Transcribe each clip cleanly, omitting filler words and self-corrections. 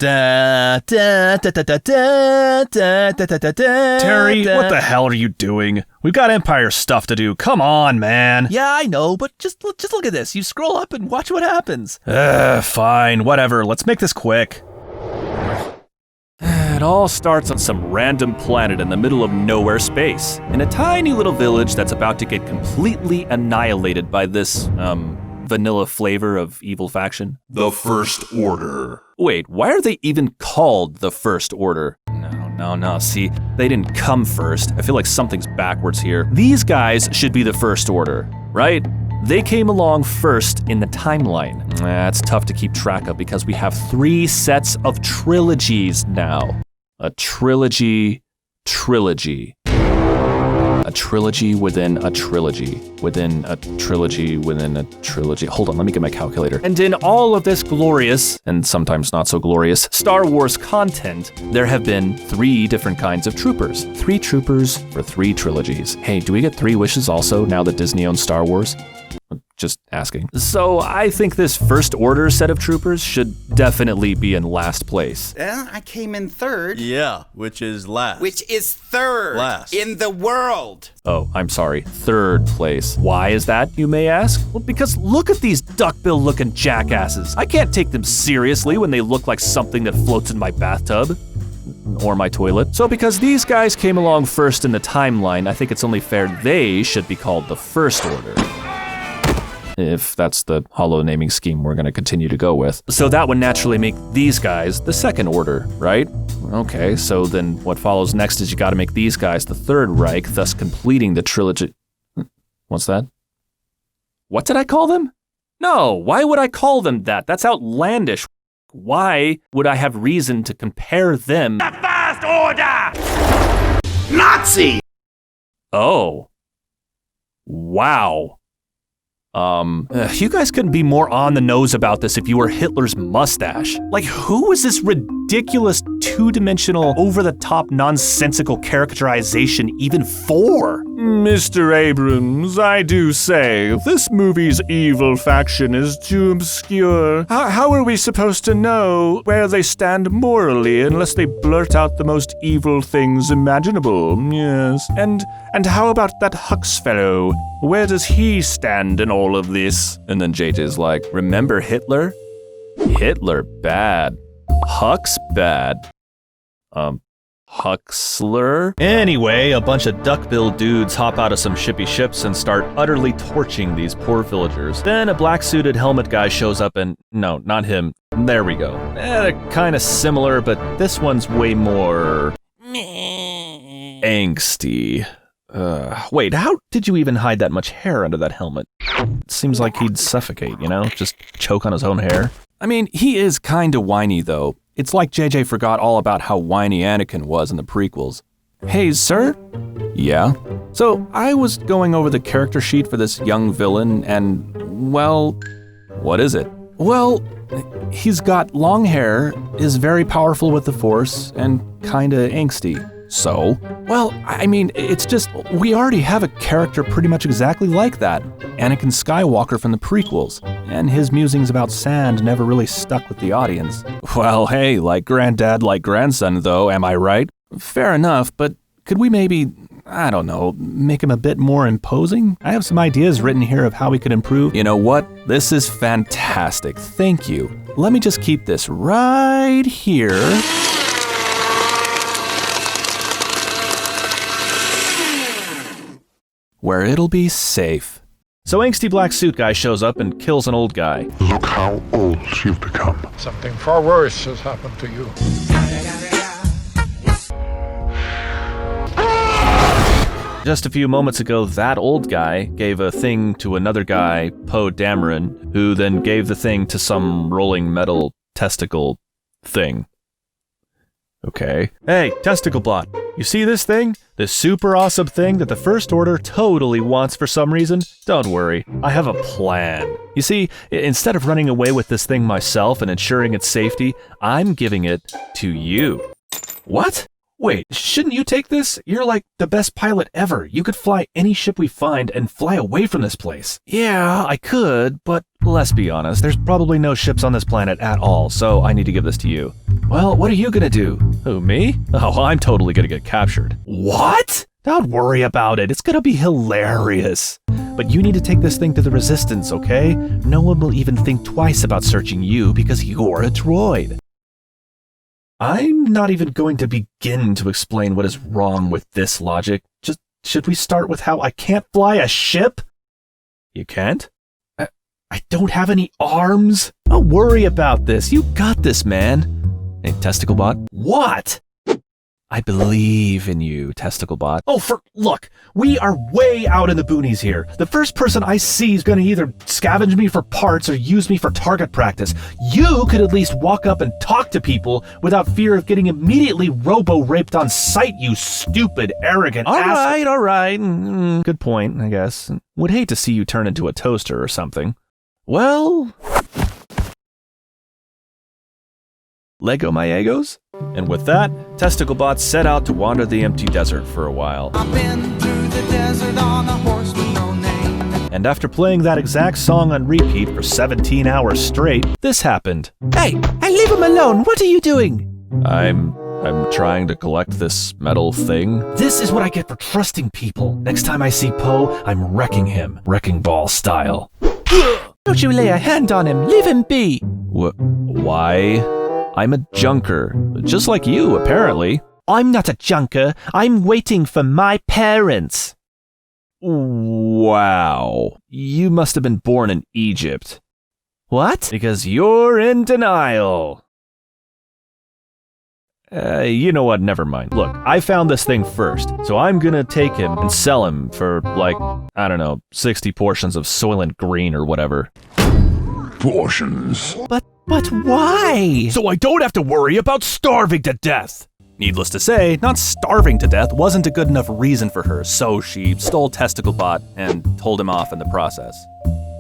Terry, what the hell are you doing? We've got Empire stuff to do. Come on, man. Yeah, I know, but just look at this. You scroll up and watch what happens. Fine, whatever. Let's make this quick. It all starts on some random planet in the middle of nowhere space, in a tiny little village that's about to get completely annihilated by this, vanilla flavor of evil faction. The First Order. Wait, why are they even called the First Order? No, see, they didn't come first. I feel like something's backwards here. These guys should be the First Order, right? They came along first in the timeline. That's tough to keep track of because we have 3 sets of trilogies now. A trilogy. A trilogy within a trilogy, within a trilogy, within a trilogy. Hold on, let me get my calculator. And in all of this glorious, and sometimes not so glorious, Star Wars content, there have been 3 different kinds of troopers. 3 troopers for 3 trilogies. Hey, do we get 3 wishes also now that Disney owns Star Wars? Just asking. So I think this First Order set of troopers should definitely be in last place. I came in 3rd. Yeah, which is last. Which is 3rd. Last. In the world. Oh, I'm sorry, 3rd place. Why is that, you may ask? Well, because look at these duckbill-looking jackasses. I can't take them seriously when they look like something that floats in my bathtub. Or my toilet. So because these guys came along first in the timeline, I think it's only fair they should be called the First Order. If that's the hollow naming scheme we're going to continue to go with. So that would naturally make these guys the Second Order, right? Okay, so then what follows next is you got to make these guys the Third Reich, thus completing the trilogy. What's that? What did I call them? No, why would I call them that? That's outlandish. Why would I have reason to compare them? The First Order! Nazi! Oh. Wow. You guys couldn't be more on the nose about this if you were Hitler's mustache. Like, who was this ridiculous 2-dimensional, over-the-top, nonsensical characterization even for? Mr. Abrams, I do say, this movie's evil faction is too obscure. How are we supposed to know where they stand morally unless they blurt out the most evil things imaginable? Yes. And how about that Hux fellow? Where does he stand in all of this? And then JJ's like, remember Hitler? Hitler bad. Hux bad. Huxler? Anyway, a bunch of duckbill dudes hop out of some shippy ships and start utterly torching these poor villagers. Then a black-suited helmet guy shows up and... No, not him. There we go. They're kind of similar, but this one's way more... angsty. Wait, how did you even hide that much hair under that helmet? It seems like he'd suffocate, you know? Just choke on his own hair. I mean, he is kinda whiny, though. It's like JJ forgot all about how whiny Anakin was in the prequels. Hey, sir? Yeah? So, I was going over the character sheet for this young villain, and, well... What is it? Well, he's got long hair, is very powerful with the Force, and kinda angsty. So? Well, I mean, it's just, we already have a character pretty much exactly like that. Anakin Skywalker from the prequels. And his musings about sand never really stuck with the audience. Well, hey, like granddad, like grandson, though, am I right? Fair enough, but could we maybe, I don't know, make him a bit more imposing? I have some ideas written here of how we could improve. You know what? This is fantastic. Thank you. Let me just keep this right here. Where it'll be safe. So angsty black suit guy shows up and kills an old guy. Look how old you've become. Something far worse has happened to you. Just a few moments ago, that old guy gave a thing to another guy, 𝗨𝗪𝗃𝗗𝗏, who then gave the thing to some rolling metal testicle thing. Okay. Hey, testicle blot. You see this thing? This super awesome thing that the First Order totally wants for some reason? Don't worry, I have a plan. You see, instead of running away with this thing myself and ensuring its safety, I'm giving it to you. What? Wait, shouldn't you take this? You're like the best pilot ever. You could fly any ship we find and fly away from this place. Yeah, I could, but let's be honest, there's probably no ships on this planet at all, so I need to give this to you. Well, what are you gonna do? Who, me? Oh, I'm totally gonna get captured. What? Don't worry about it. It's gonna be hilarious. But you need to take this thing to the Resistance, okay? No one will even think twice about searching you because you're a droid. I'm not even going to begin to explain what is wrong with this logic. Just, should we start with how I can't fly a ship? You can't? I don't have any arms. Don't worry about this. You got this, man. Hey, TesticleBot. What? I believe in you, TesticleBot. Oh, look, we are way out in the boonies here. The first person I see is gonna either scavenge me for parts or use me for target practice. You could at least walk up and talk to people without fear of getting immediately robo-raped on sight, you stupid, arrogant ass. All right. Good point, I guess. Would hate to see you turn into a toaster or something. Well... Lego my egos? And with that, TesticleBot set out to wander the empty desert for a while. I've been through the desert on a horse with no name. And after playing that exact song on repeat for 17 hours straight, this happened. Hey, leave him alone. What are you doing? I'm trying to collect this metal thing. This is what I get for trusting people. Next time I see Poe, I'm wrecking him. Wrecking ball style. Don't you lay a hand on him. Leave him be. Why? I'm a junker, just like you, apparently. I'm not a junker. I'm waiting for my parents. Wow. You must have been born in Egypt. What? Because you're in denial. You know what? Never mind. Look, I found this thing first, so I'm gonna take him and sell him for, like, I don't know, 60 portions of Soylent Green or whatever. Portions. But why? So I don't have to worry about starving to death. Needless to say, not starving to death wasn't a good enough reason for her, so she stole TesticleBot and told him off in the process.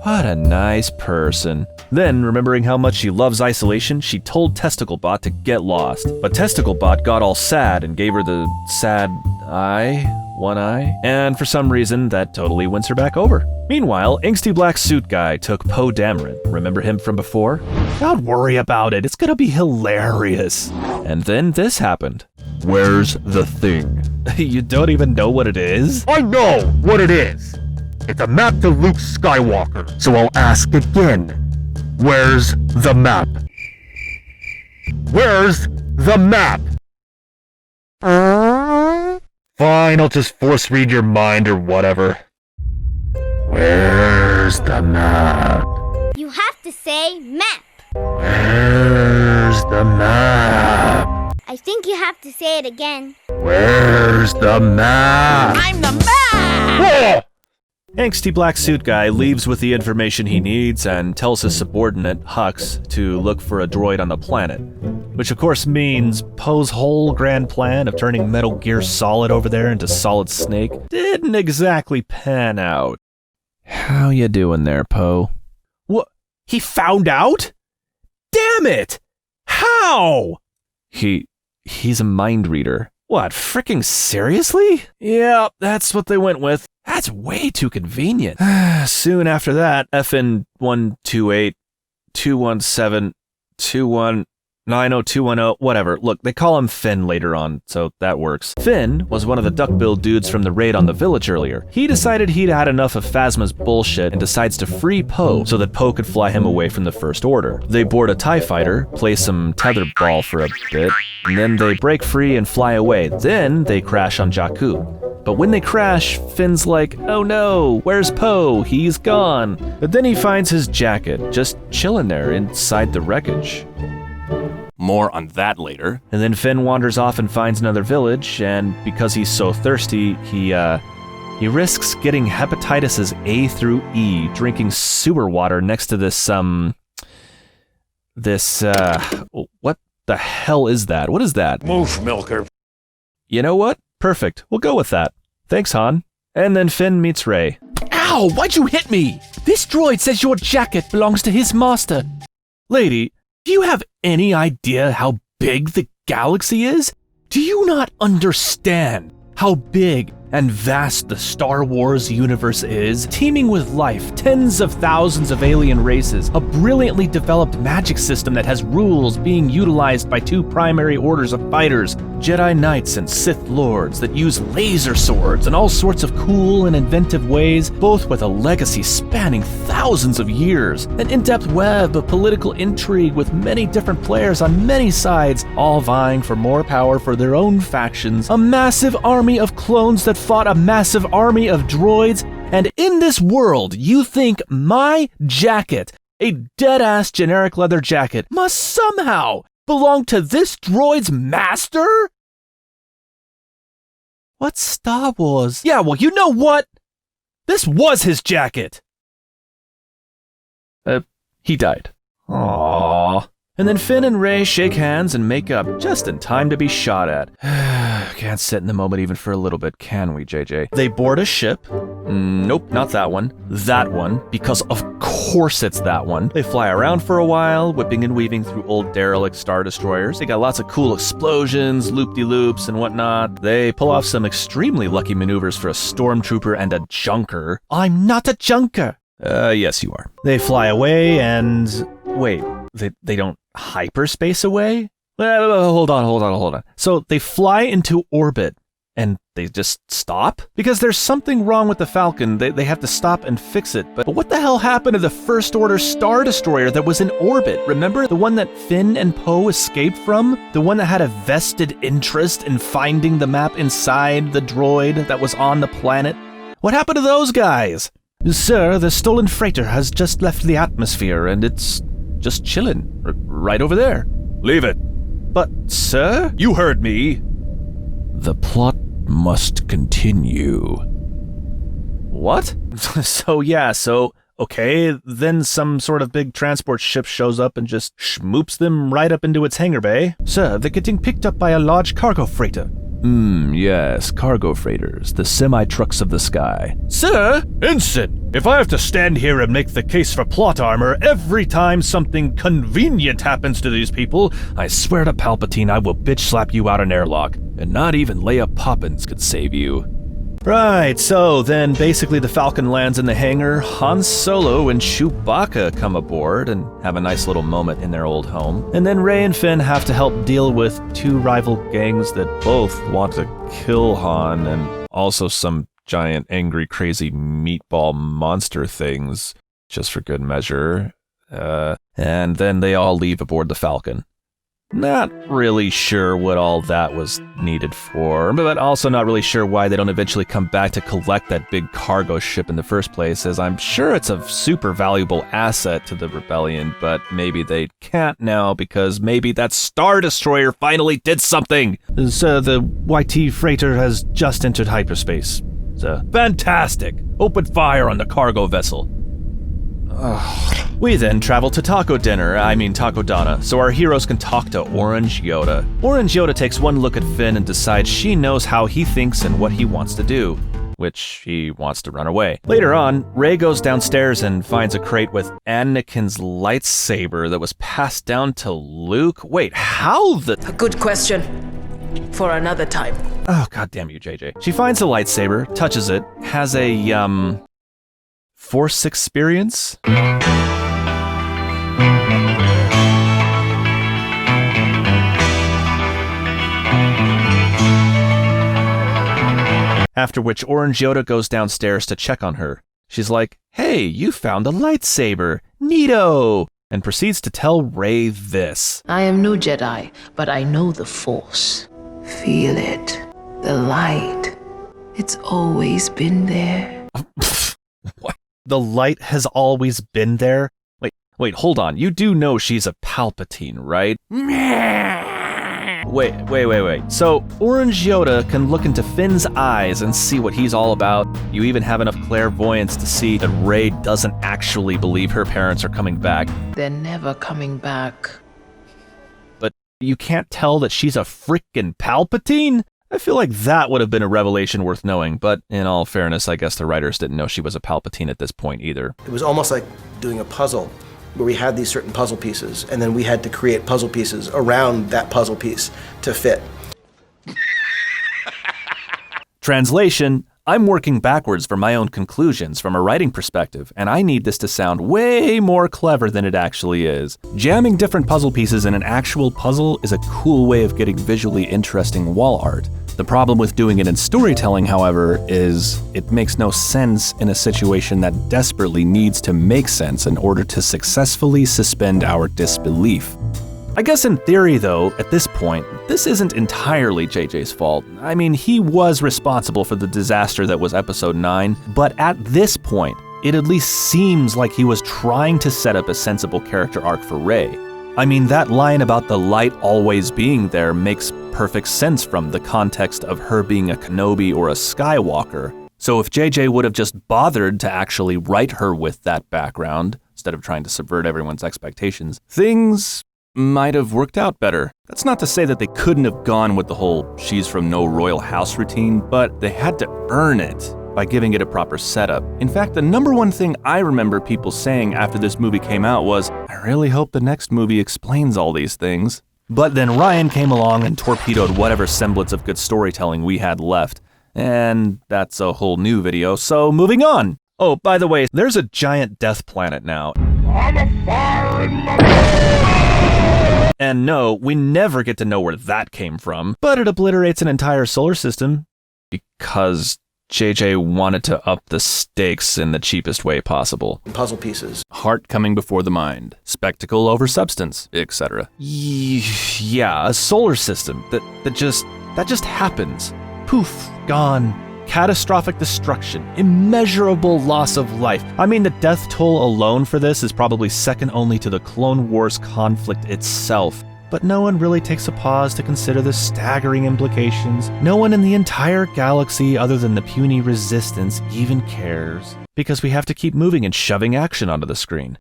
What a nice person. Then, remembering how much she loves isolation, she told TesticleBot to get lost. But TesticleBot got all sad and gave her the sad eye, one eye, and for some reason, that totally wins her back over. Meanwhile, Angsty Black Suit Guy took 𝗨𝗃𝗃𝗏. Remember him from before? Don't worry about it. It's gonna be hilarious. And then this happened. Where's the thing? You don't even know what it is? I know what it is. It's a map to Luke Skywalker. So I'll ask again. Where's the map? Where's the map? Fine, I'll just force read your mind or whatever. Where's the map? You have to say map. Where's the map? I think you have to say it again. Where's the map? I'm the man! Angsty Black Suit Guy leaves with the information he needs and tells his subordinate, Hux, to look for a droid on the planet. Which of course means Poe's whole grand plan of turning Metal Gear Solid over there into Solid Snake didn't exactly pan out. How you doing there, Poe? What? He found out? Damn it! How? He's a mind reader. What, fricking seriously? Yeah, that's what they went with. That's way too convenient. Soon after that, FN 128-217-21-90210, whatever. Look, they call him Finn later on, so that works. Finn was one of the duck-billed dudes from the raid on the village earlier. He decided he'd had enough of Phasma's bullshit and decides to free Poe so that Poe could fly him away from the First Order. They board a TIE fighter, play some tetherball for a bit, and then they break free and fly away. Then they crash on Jakku. But when they crash, Finn's like, oh no, where's Poe? He's gone. But then he finds his jacket, just chilling there inside the wreckage. More on that later. And then Finn wanders off and finds another village, and because he's so thirsty, he risks getting hepatitis A through E, drinking sewer water next to what the hell is that? What is that? Moof milker. You know what? Perfect. We'll go with that. Thanks, Han. And then Finn meets Rey. Ow, why'd you hit me? This droid says your jacket belongs to his master. Lady, Do you have any idea how big the galaxy is? Do you not understand how big And vast the Star Wars universe is, teeming with life, tens of thousands of alien races, a brilliantly developed magic system that has rules being utilized by two primary orders of fighters, Jedi Knights and Sith Lords that use laser swords in all sorts of cool and inventive ways, both with a legacy spanning thousands of years, an in-depth web of political intrigue with many different players on many sides, all vying for more power for their own factions, a massive army of clones that fought a massive army of droids, and in this world, you think my jacket, a dead-ass generic leather jacket, must somehow belong to this droid's master? What's Star Wars? Yeah, well, you know what? This was his jacket! He died. Aww. And then Finn and Rey shake hands and make up just in time to be shot at. Can't sit in the moment even for a little bit, can we, JJ? They board a ship. Nope, not that one. That one, because of course it's that one. They fly around for a while, whipping and weaving through old derelict Star Destroyers. They got lots of cool explosions, loop-de-loops, and whatnot. They pull off some extremely lucky maneuvers for a stormtrooper and a junker. I'm not a junker! Yes, you are. They fly away and... Wait, they don't hyperspace away? Hold on. So they fly into orbit and they just stop? Because there's something wrong with the Falcon. They have to stop and fix it. But what the hell happened to the First Order Star Destroyer that was in orbit? Remember? The one that Finn and Poe escaped from? The one that had a vested interest in finding the map inside the droid that was on the planet? What happened to those guys? Sir, the stolen freighter has just left the atmosphere and it's just chilling right over there. Leave it. But, sir? You heard me. The plot must continue. What? So, okay, then some sort of big transport ship shows up and just schmoops them right up into its hangar bay. Sir, they're getting picked up by a large cargo freighter. Yes, cargo freighters, the semi-trucks of the sky. Sir? Ensign, if I have to stand here and make the case for plot armor every time something convenient happens to these people, I swear to Palpatine I will bitch slap you out an airlock. And not even Leia Poppins could save you. Right, so then basically the Falcon lands in the hangar, Han Solo and Chewbacca come aboard and have a nice little moment in their old home. And then Rey and Finn have to help deal with two rival gangs that both want to kill Han and also some giant angry crazy meatball monster things, just for good measure. And then they all leave aboard the Falcon. Not really sure what all that was needed for, but also not really sure why they don't eventually come back to collect that big cargo ship in the first place, as I'm sure it's a super valuable asset to the rebellion, but maybe they can't now because maybe that Star Destroyer finally did something! So the YT freighter has just entered hyperspace. So, fantastic! Open fire on the cargo vessel. We then travel to Taco Donna, so our heroes can talk to Orange Yoda. Orange Yoda takes one look at Finn and decides she knows how he thinks and what he wants to do, which he wants to run away. Later on, Rey goes downstairs and finds a crate with Anakin's lightsaber that was passed down to Luke. Wait, how the... A good question. For another time. Oh, goddamn you, JJ. She finds the lightsaber, touches it, has a, Force experience? After which Orange Yoda goes downstairs to check on her. She's like, "Hey, you found a lightsaber. Neato!" And proceeds to tell Rey this. I am no Jedi, but I know the Force. Feel it. The light. It's always been there. What? The light has always been there? Wait, hold on. You do know she's a Palpatine, right? Wait. So, Orange Yoda can look into Finn's eyes and see what he's all about. You even have enough clairvoyance to see that Rey doesn't actually believe her parents are coming back. They're never coming back. But you can't tell that she's a frickin' Palpatine? I feel like that would have been a revelation worth knowing, but in all fairness, I guess the writers didn't know she was a Palpatine at this point either. It was almost like doing a puzzle, where we had these certain puzzle pieces, and then we had to create puzzle pieces around that puzzle piece to fit. Translation, I'm working backwards for my own conclusions from a writing perspective, and I need this to sound way more clever than it actually is. Jamming different puzzle pieces in an actual puzzle is a cool way of getting visually interesting wall art. The problem with doing it in storytelling, however, is it makes no sense in a situation that desperately needs to make sense in order to successfully suspend our disbelief. I guess in theory, though, at this point, this isn't entirely JJ's fault. I mean, he was responsible for the disaster that was Episode 9, but at this point, it at least seems like he was trying to set up a sensible character arc for Rey. I mean, that line about the light always being there makes perfect sense from the context of her being a Kenobi or a Skywalker. So if JJ would have just bothered to actually write her with that background, instead of trying to subvert everyone's expectations, things might have worked out better. That's not to say that they couldn't have gone with the whole she's from no royal house routine, but they had to earn it by giving it a proper setup. In fact, the number one thing I remember people saying after this movie came out was, I really hope the next movie explains all these things. But then Ryan came along and torpedoed whatever semblance of good storytelling we had left. And that's a whole new video, so moving on. Oh, by the way, there's a giant death planet now. I'm a fire in my... And no, we never get to know where that came from, but it obliterates an entire solar system. Because JJ wanted to up the stakes in the cheapest way possible. Puzzle pieces. Heart coming before the mind. Spectacle over substance, etc. Yeah, a solar system that just happens. Poof, gone. Catastrophic destruction, immeasurable loss of life. I mean, the death toll alone for this is probably second only to the Clone Wars conflict itself. But no one really takes a pause to consider the staggering implications. No one in the entire galaxy other than the puny resistance even cares. Because we have to keep moving and shoving action onto the screen.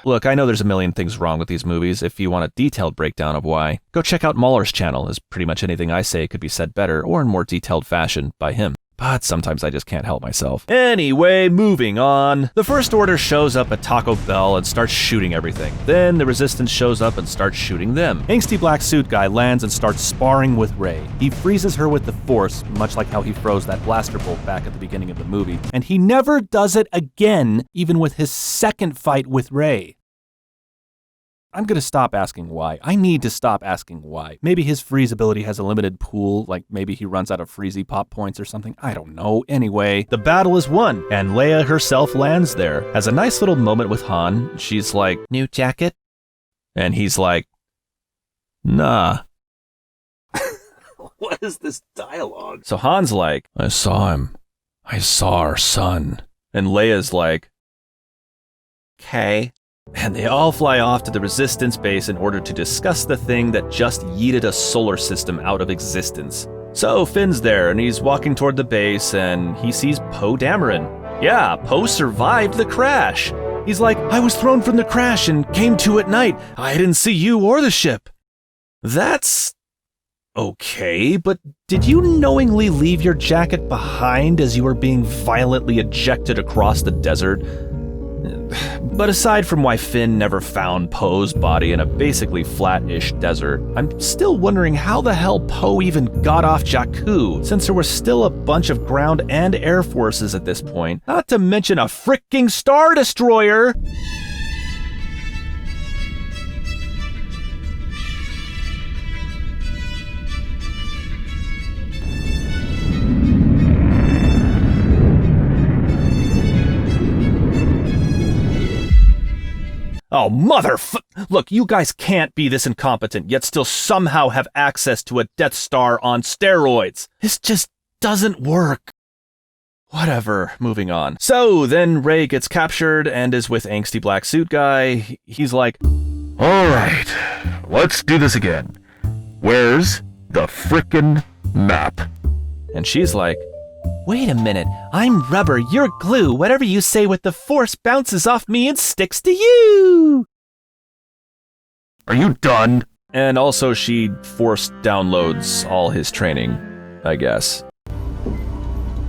Look, I know there's a million things wrong with these movies. If you want a detailed breakdown of why, go check out Mahler's channel, as pretty much anything I say could be said better or in more detailed fashion by him. But sometimes I just can't help myself. Anyway, moving on. The First Order shows up at Taco Bell and starts shooting everything. Then the Resistance shows up and starts shooting them. Angsty black suit guy lands and starts sparring with Rey. He freezes her with the Force, much like how he froze that blaster bolt back at the beginning of the movie. And he never does it again, even with his second fight with Rey. I'm gonna stop asking why. I need to stop asking why. Maybe his freeze ability has a limited pool, like maybe he runs out of freezy pop points or something. I don't know. Anyway, the battle is won, and Leia herself lands there. Has a nice little moment with Han. She's like, new jacket? And he's like, nah. What is this dialogue? So Han's like, I saw him. I saw our son. And Leia's like, okay. And they all fly off to the Resistance base in order to discuss the thing that just yeeted a solar system out of existence. So Finn's there, and he's walking toward the base, and he sees 𝗨𝗏𝗃𝗗𝗚. Yeah, Poe survived the crash. He's like, I was thrown from the crash and came to at night. I didn't see you or the ship. That's okay, but did you knowingly leave your jacket behind as you were being violently ejected across the desert? But aside from why Finn never found Poe's body in a basically flat-ish desert, I'm still wondering how the hell Poe even got off Jakku, since there were still a bunch of ground and air forces at this point, not to mention a fricking Star Destroyer! Oh, Look, you guys can't be this incompetent, yet still somehow have access to a Death Star on steroids. This just doesn't work. Whatever, moving on. So, then Rey gets captured and is with angsty black suit guy. He's like, Alright, let's do this again. Where's the frickin' map? And she's like, wait a minute, I'm rubber, you're glue. Whatever you say with the Force bounces off me and sticks to you. Are you done? And also she Force downloads all his training, I guess.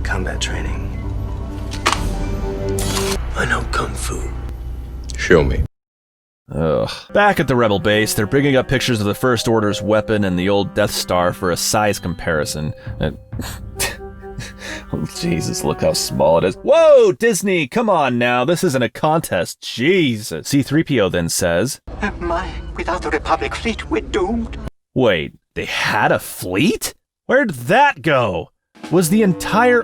Combat training. I know Kung Fu. Show me. Ugh. Back at the Rebel base, they're bringing up pictures of the First Order's weapon and the old Death Star for a size comparison. Jesus, look how small it is. Whoa, Disney, come on now. This isn't a contest. Jesus. C-3PO then says, Without the Republic fleet, we're doomed. Wait, they had a fleet? Where'd that go? Was the entire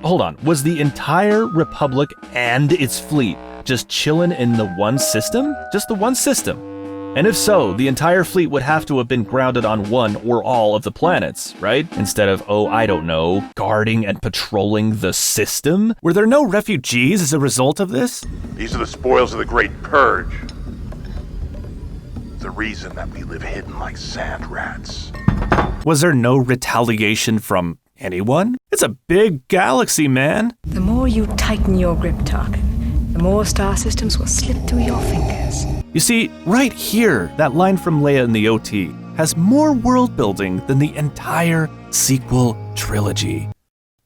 Republic and its fleet just chilling in the one system? Just the one system? And if so, the entire fleet would have to have been grounded on one or all of the planets, right? Instead of, I don't know, guarding and patrolling the system? Were there no refugees as a result of this? These are the spoils of the Great Purge. The reason that we live hidden like sand rats. Was there no retaliation from anyone? It's a big galaxy, man. The more you tighten your grip, Talkin, the more star systems will slip through your fingers. You see, right here, that line from Leia in the OT has more world building than the entire sequel trilogy.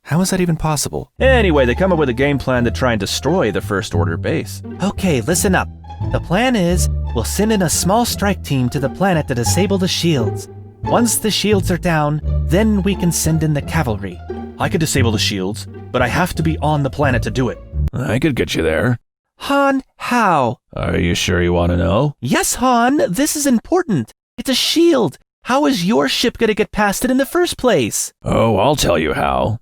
How is that even possible? Anyway, they come up with a game plan to try and destroy the First Order base. Okay, listen up. The plan is, we'll send in a small strike team to the planet to disable the shields. Once the shields are down, then we can send in the cavalry. I could disable the shields, but I have to be on the planet to do it. I could get you there. Han, how? Are you sure you want to know? Yes, Han, this is important. It's a shield. How is your ship going to get past it in the first place? Oh, I'll tell you how.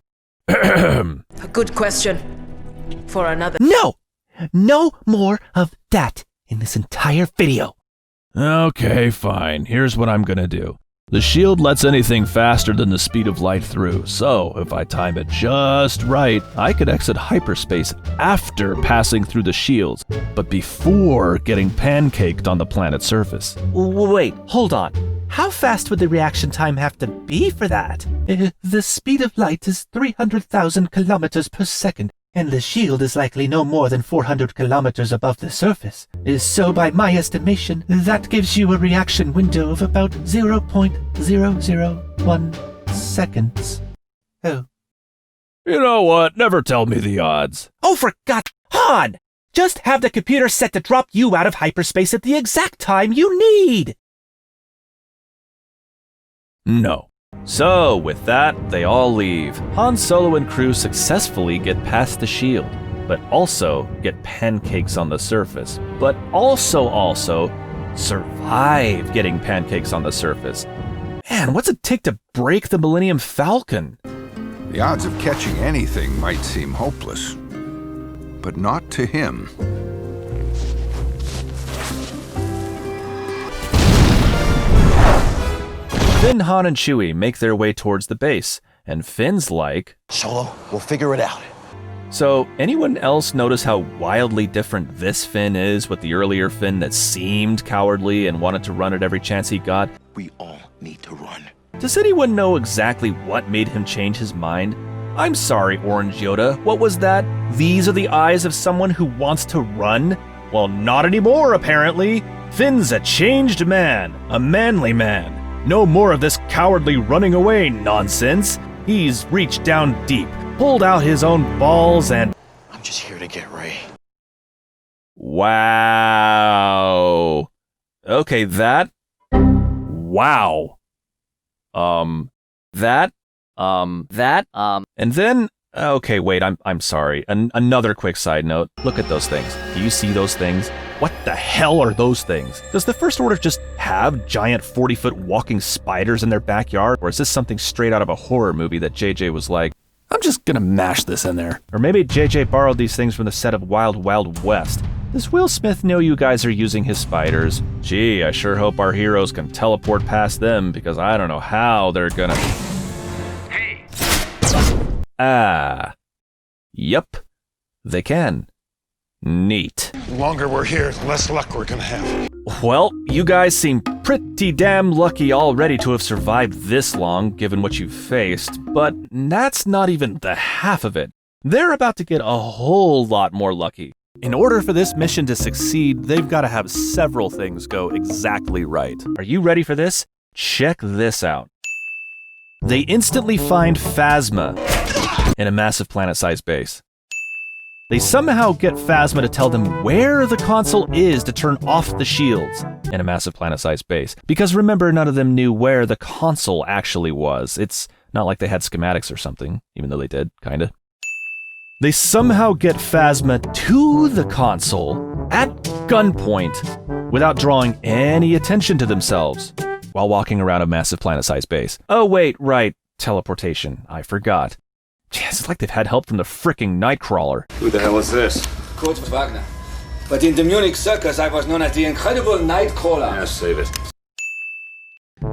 A good question. For another. No! No more of that in this entire video. Okay, fine. Here's what I'm gonna do. The shield lets anything faster than the speed of light through, so if I time it just right, I could exit hyperspace after passing through the shields, but before getting pancaked on the planet's surface. Wait, hold on. How fast would the reaction time have to be for that? The speed of light is 300,000 kilometers per second, and the shield is likely no more than 400 kilometers above the surface. So by my estimation, that gives you a reaction window of about 0.001 seconds. Oh. You know what? Never tell me the odds. Oh, for God! Han! Just have the computer set to drop you out of hyperspace at the exact time you need! No. So, with that, they all leave. Han Solo and crew successfully get past the shield, but also get pancakes on the surface, but also survive getting pancakes on the surface. Man, what's it take to break the Millennium Falcon? The odds of catching anything might seem hopeless, but not to him. Finn, Han, and Chewie make their way towards the base, and Finn's like, Solo, we'll figure it out. So, anyone else notice how wildly different this Finn is with the earlier Finn that seemed cowardly and wanted to run at every chance he got? We all need to run. Does anyone know exactly what made him change his mind? I'm sorry, Orange Yoda, what was that? These are the eyes of someone who wants to run? Well, not anymore, apparently. Finn's a changed man, a manly man. No more of this cowardly running away nonsense. He's reached down deep, pulled out his own balls, and... I'm just here to get Rey. Wow. Okay, that... Wow. And then... Okay, wait, I'm sorry. Another quick side note. Look at those things. Do you see those things? What the hell are those things? Does the First Order just have giant 40-foot walking spiders in their backyard? Or is this something straight out of a horror movie that JJ was like, I'm just gonna mash this in there? Or maybe JJ borrowed these things from the set of Wild Wild West. Does Will Smith know you guys are using his spiders? Gee, I sure hope our heroes can teleport past them, because I don't know how they're gonna... Yep, they can. Neat. The longer we're here, the less luck we're gonna have. Well, you guys seem pretty damn lucky already to have survived this long, given what you've faced, but that's not even the half of it. They're about to get a whole lot more lucky. In order for this mission to succeed, they've got to have several things go exactly right. Are you ready for this? Check this out. They instantly find Phasma in a massive planet-sized base. They somehow get Phasma to tell them where the console is to turn off the shields in a massive planet-sized base. Because remember, none of them knew where the console actually was. It's not like they had schematics or something, even though they did, kinda. They somehow get Phasma to the console at gunpoint without drawing any attention to themselves while walking around a massive planet-sized base. Oh wait, right, teleportation. I forgot. Jeez, it's like they've had help from the fricking Nightcrawler. Who the hell is this? Kurt Wagner. But in the Munich circus, I was known as the Incredible Nightcrawler. Yeah, save it.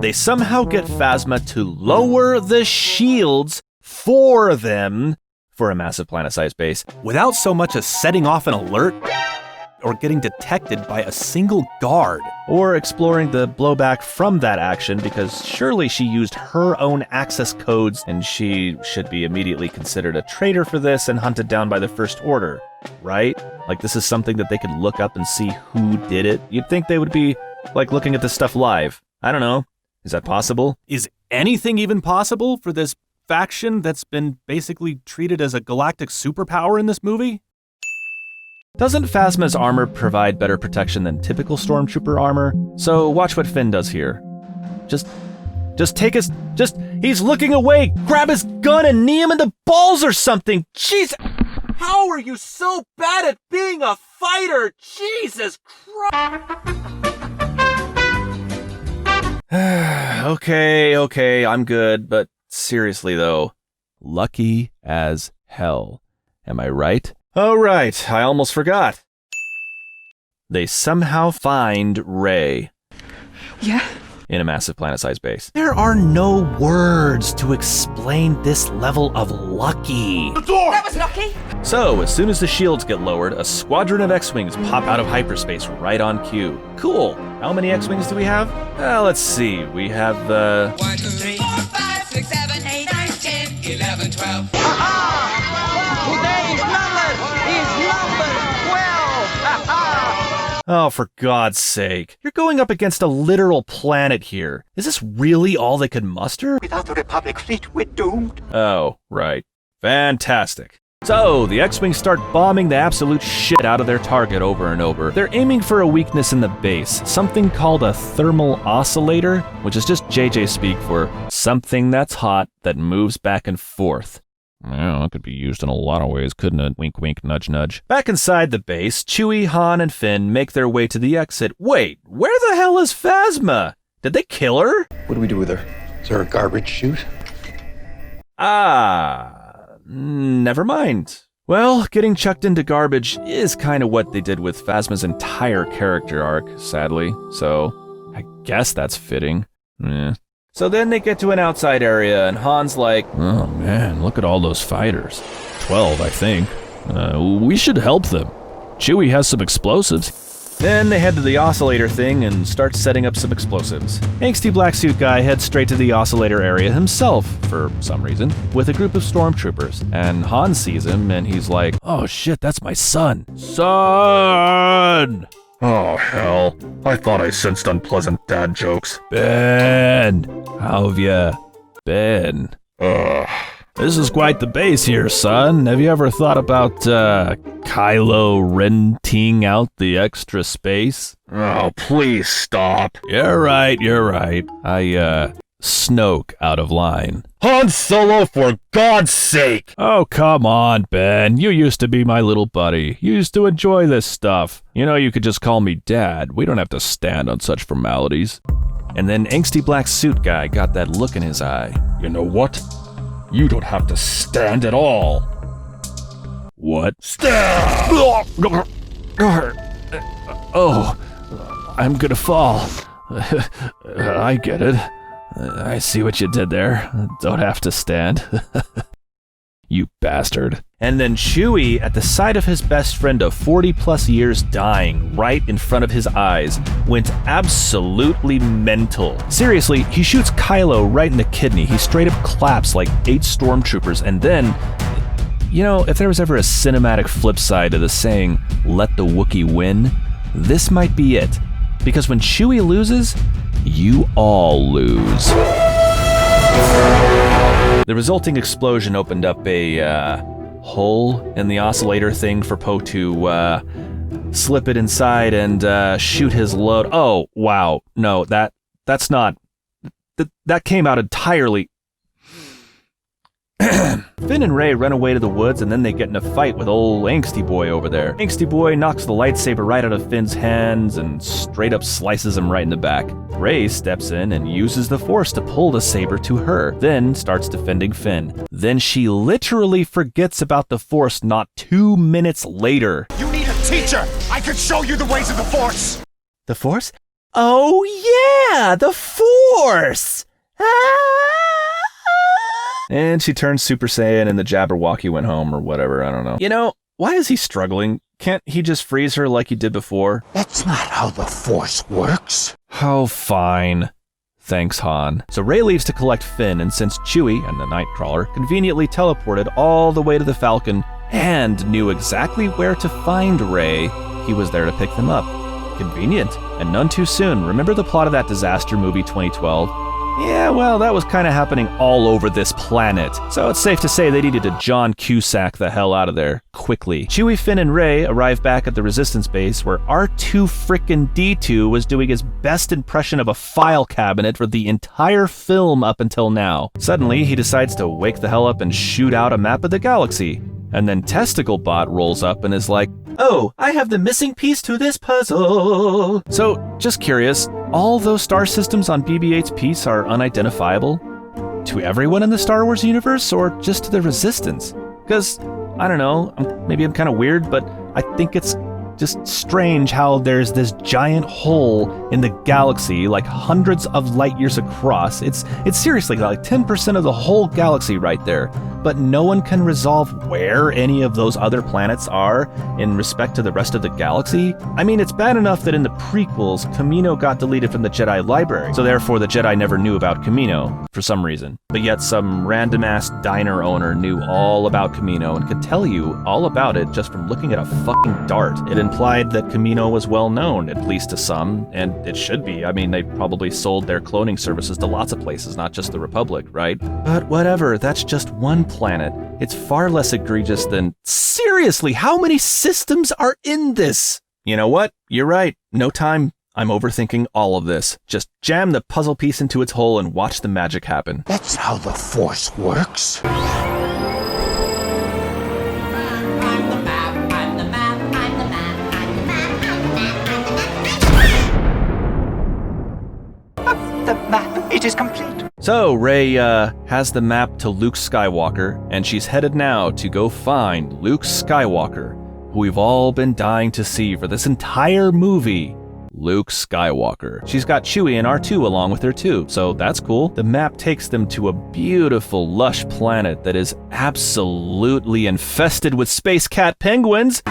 They somehow get Phasma to lower the shields for them for a massive planet-sized base without so much as setting off an alert or getting detected by a single guard. Or exploring the blowback from that action, because surely she used her own access codes and she should be immediately considered a traitor for this and hunted down by the First Order, right? Like, this is something that they could look up and see who did it. You'd think they would be, like, looking at this stuff live. I don't know. Is that possible? Is anything even possible for this faction that's been basically treated as a galactic superpower in this movie? Doesn't Phasma's armor provide better protection than typical Stormtrooper armor? So watch what Finn does here. Just he's looking away! Grab his gun and knee him in the balls or something! Jeez! How are you so bad at being a fighter? Jesus Christ! Okay, I'm good, but seriously though, lucky as hell. Am I right? Oh right, I almost forgot. They somehow find Rey. Yeah? In a massive planet-sized base. There are no words to explain this level of lucky. The door! That was lucky! So, as soon as the shields get lowered, a squadron of X-Wings pop out of hyperspace right on cue. Cool. How many X-Wings do we have? Let's see. We have, 1, 2, 3, 4, 5, 6, 7, 8, 9, 10, 11, 12. Today's number is number 12. Oh, for God's sake. You're going up against a literal planet here. Is this really all they could muster? Without the Republic fleet, we're doomed. Oh, right. Fantastic. So, the X-Wings start bombing the absolute shit out of their target over and over. They're aiming for a weakness in the base, something called a thermal oscillator, which is just JJ speak for something that's hot that moves back and forth. Well, it could be used in a lot of ways, couldn't it? Wink, wink, nudge, nudge. Back inside the base, Chewie, Han, and Finn make their way to the exit. Wait, where the hell is Phasma? Did they kill her? What do we do with her? Is there a garbage chute? Never mind. Well, getting chucked into garbage is kind of what they did with Phasma's entire character arc, sadly. So, I guess that's fitting. So then they get to an outside area, and Han's like, oh man, look at all those fighters. 12, I think. We should help them. Chewie has some explosives. Then they head to the oscillator thing and start setting up some explosives. Angsty black suit guy heads straight to the oscillator area himself, for some reason, with a group of stormtroopers. And Han sees him, and he's like, oh shit, that's my son. Son! Oh, hell. I thought I sensed unpleasant dad jokes. Ben! How have ya been? This is quite the base here, son. Have you ever thought about, Kylo renting out the extra space? Oh, please stop. You're right. I, Snoke out of line. Han Solo, for God's sake! Oh, come on, Ben. You used to be my little buddy. You used to enjoy this stuff. You know, you could just call me Dad. We don't have to stand on such formalities. And then angsty black suit guy got that look in his eye. You know what? You don't have to stand at all. What? Stand! Oh, I'm gonna fall. I get it. I see what you did there. Don't have to stand. You bastard. And then Chewie, at the sight of his best friend of 40 plus years dying right in front of his eyes, went absolutely mental. Seriously, he shoots Kylo right in the kidney. He straight up claps like 8 stormtroopers, and then, you know, if there was ever a cinematic flip side to the saying, let the Wookiee win, this might be it. Because when Chewie loses, you all lose. The resulting explosion opened up a hole in the oscillator thing for Poe to slip it inside and shoot his load. Oh, wow. No, that's not... That came out entirely... Finn and Rey run away to the woods, and then they get in a fight with old Angsty Boy over there. Angsty Boy knocks the lightsaber right out of Finn's hands and straight up slices him right in the back. Rey steps in and uses the Force to pull the saber to her, then starts defending Finn. Then she literally forgets about the Force not 2 minutes later. You need a teacher! I could show you the ways of the Force! The Force? Oh yeah, the Force! And she turned Super Saiyan and the Jabberwocky went home or whatever, I don't know. You know, why is he struggling? Can't he just freeze her like he did before? That's not how the Force works. Oh, fine. Thanks, Han. So Rey leaves to collect Finn, and since Chewie and the Nightcrawler conveniently teleported all the way to the Falcon and knew exactly where to find Rey, he was there to pick them up. Convenient, and none too soon. Remember the plot of that disaster movie 2012? Yeah, well, that was kind of happening all over this planet. So it's safe to say they needed to John Cusack the hell out of there, quickly. Chewie, Finn, and Rey arrive back at the Resistance base where R2-frickin-D2 was doing his best impression of a file cabinet for the entire film up until now. Suddenly, he decides to wake the hell up and shoot out a map of the galaxy. And then Testicle Bot rolls up and is like, "Oh, I have the missing piece to this puzzle." So, just curious, all those star systems on BB-8's piece are unidentifiable? To everyone in the Star Wars universe, or just to the Resistance? Because, I don't know, maybe I'm kind of weird, but I think it's just strange how there's this giant hole in the galaxy, like hundreds of light years across. It's seriously like 10% of the whole galaxy right there. But no one can resolve where any of those other planets are in respect to the rest of the galaxy. I mean, it's bad enough that in the prequels, Kamino got deleted from the Jedi library, so therefore the Jedi never knew about Kamino for some reason. But yet some random-ass diner owner knew all about Kamino and could tell you all about it just from looking at a fucking dart. It implied that Kamino was well known, at least to some, and it should be. I mean, they probably sold their cloning services to lots of places, not just the Republic, right? But whatever, that's just one planet. It's far less egregious than... Seriously, how many systems are in this? You know what? You're right. No time. I'm overthinking all of this. Just jam the puzzle piece into its hole and watch the magic happen. That's how the Force works. The map, it is complete. So, Rey has the map to Luke Skywalker, and she's headed now to go find Luke Skywalker, who we've all been dying to see for this entire movie. Luke Skywalker. She's got Chewie and R2 along with her too, so that's cool. The map takes them to a beautiful, lush planet that is absolutely infested with space cat penguins.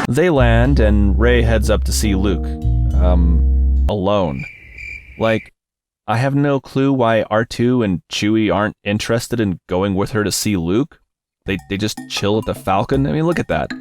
They land, and Rey heads up to see Luke. Alone. Like, I have no clue why R2 and Chewie aren't interested in going with her to see Luke. They just chill at the Falcon. I mean, look at that.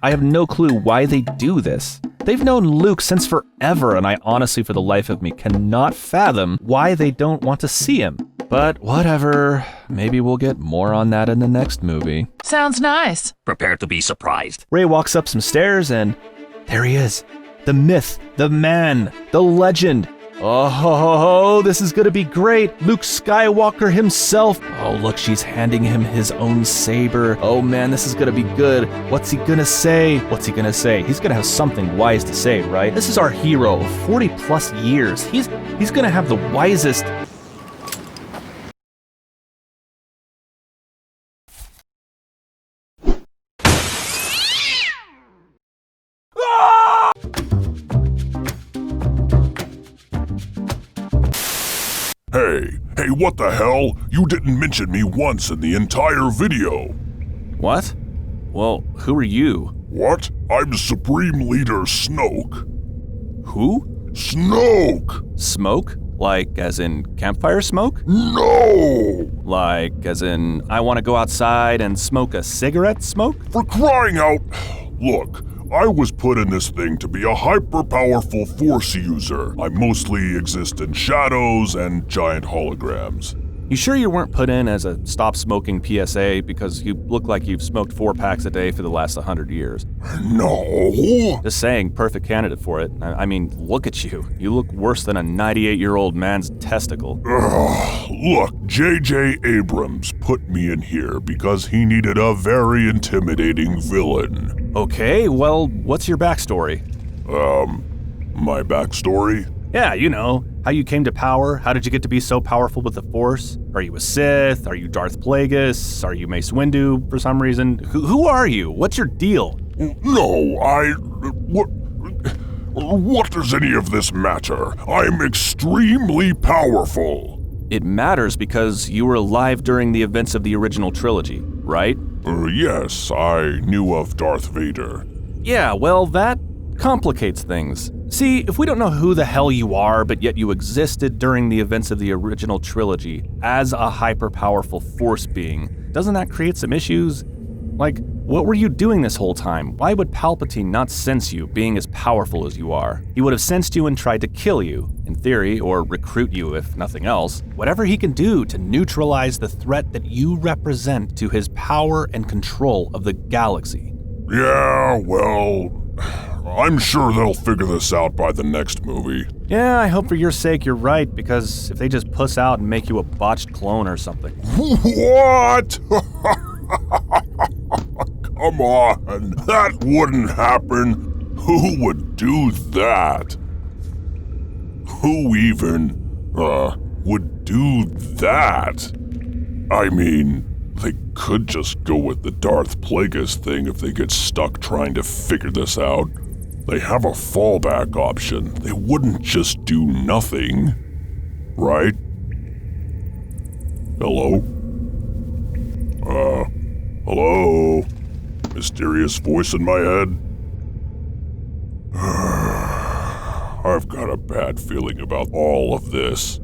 I have no clue why they do this. They've known Luke since forever, and I honestly, for the life of me, cannot fathom why they don't want to see him. But whatever, maybe we'll get more on that in the next movie. Sounds nice. Prepare to be surprised. Rey walks up some stairs and there he is. The myth, the man, the legend. Oh, this is gonna be great. Luke Skywalker himself. Oh, look, she's handing him his own saber. Oh man, this is gonna be good. What's he gonna say? What's he gonna say? He's gonna have something wise to say, right? This is our hero of 40 plus years. He's gonna have the wisest... Hey, what the hell? You didn't mention me once in the entire video. What? Well, who are you? What? I'm Supreme Leader Snoke. Who? Snoke! Smoke? Like, as in campfire smoke? No! Like, as in, I want to go outside and smoke a cigarette smoke? For crying out... Look, I was put in this thing to be a hyper-powerful Force user. I mostly exist in shadows and giant holograms. You sure you weren't put in as a stop smoking PSA because you look like you've smoked 4 packs a day for the last 100 years? No. Just saying, perfect candidate for it. I mean, look at you. You look worse than a 98-year-old man's testicle. Look, J.J. Abrams put me in here because he needed a very intimidating villain. Okay, well, what's your backstory? My backstory? Yeah, you know, how you came to power. How did you get to be so powerful with the Force? Are you a Sith? Are you Darth Plagueis? Are you Mace Windu for some reason? Who are you? What's your deal? No, What does any of this matter? I'm extremely powerful. It matters because you were alive during the events of the original trilogy, right? Yes, I knew of Darth Vader. Yeah, well, that complicates things. See, if we don't know who the hell you are, but yet you existed during the events of the original trilogy as a hyper-powerful Force being, doesn't that create some issues? Like, what were you doing this whole time? Why would Palpatine not sense you, being as powerful as you are? He would have sensed you and tried to kill you, in theory, or recruit you if nothing else. Whatever he can do to neutralize the threat that you represent to his power and control of the galaxy. Yeah, well, I'm sure they'll figure this out by the next movie. Yeah, I hope for your sake you're right, because if they just puss out and make you a botched clone or something. What? Come on, that wouldn't happen. Who would do that? Who even, would do that? I mean, they could just go with the Darth Plagueis thing if they get stuck trying to figure this out. They have a fallback option. They wouldn't just do nothing, right? Hello? Hello? Mysterious voice in my head? I've got a bad feeling about all of this.